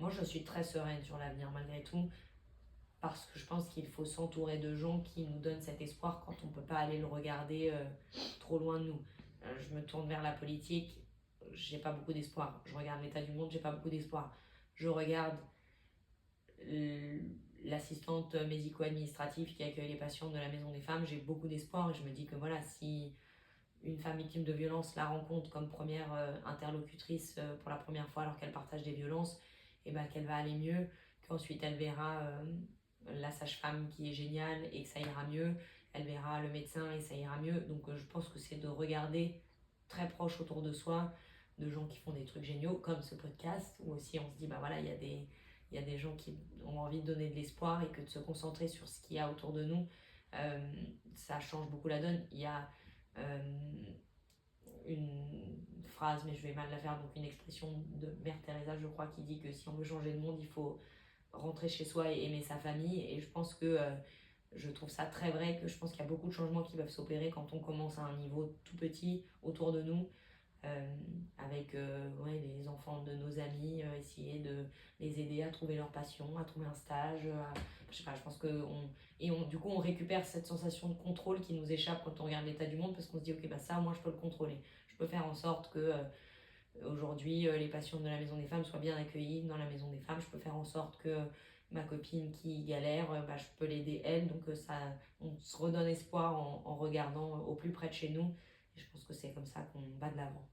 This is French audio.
moi je suis très sereine sur l'avenir malgré tout, parce que je pense qu'il faut s'entourer de gens qui nous donnent cet espoir quand on ne peut pas aller le regarder trop loin de nous. Je me tourne vers la politique, j'ai pas beaucoup d'espoir. Je regarde l'état du monde, j'ai pas beaucoup d'espoir. Je regarde euh, l'assistante médico-administrative qui accueille les patients de la maison des femmes, j'ai beaucoup d'espoir et je me dis que voilà, si une femme victime de violence la rencontre comme première interlocutrice pour la première fois alors qu'elle partage des violences, et ben qu'elle va aller mieux, qu'ensuite elle verra la sage-femme qui est géniale et que ça ira mieux, elle verra le médecin et ça ira mieux. Donc je pense que c'est de regarder très proche autour de soi de gens qui font des trucs géniaux comme ce podcast où aussi on se dit bah voilà, il y a des gens qui ont envie de donner de l'espoir et que de se concentrer sur ce qu'il y a autour de nous, ça change beaucoup la donne. Il y a euh, une phrase, mais je vais mal la faire, donc une expression de Mère Teresa, je crois, qui dit que si on veut changer le monde, il faut rentrer chez soi et aimer sa famille. Et je pense que je trouve ça très vrai, que je pense qu'il y a beaucoup de changements qui peuvent s'opérer quand on commence à un niveau tout petit autour de nous, avec ouais, les enfants de nos amis, essayer de les aider à trouver leur passion, à trouver un stage, je sais pas, je pense que du coup on récupère cette sensation de contrôle qui nous échappe quand on regarde l'état du monde parce qu'on se dit ok bah ça moi je peux le contrôler, je peux faire en sorte que aujourd'hui les patients de la maison des femmes soient bien accueillis dans la maison des femmes, je peux faire en sorte que ma copine qui galère, bah, je peux l'aider elle, donc ça, on se redonne espoir en regardant au plus près de chez nous et je pense que c'est comme ça qu'on va de l'avant.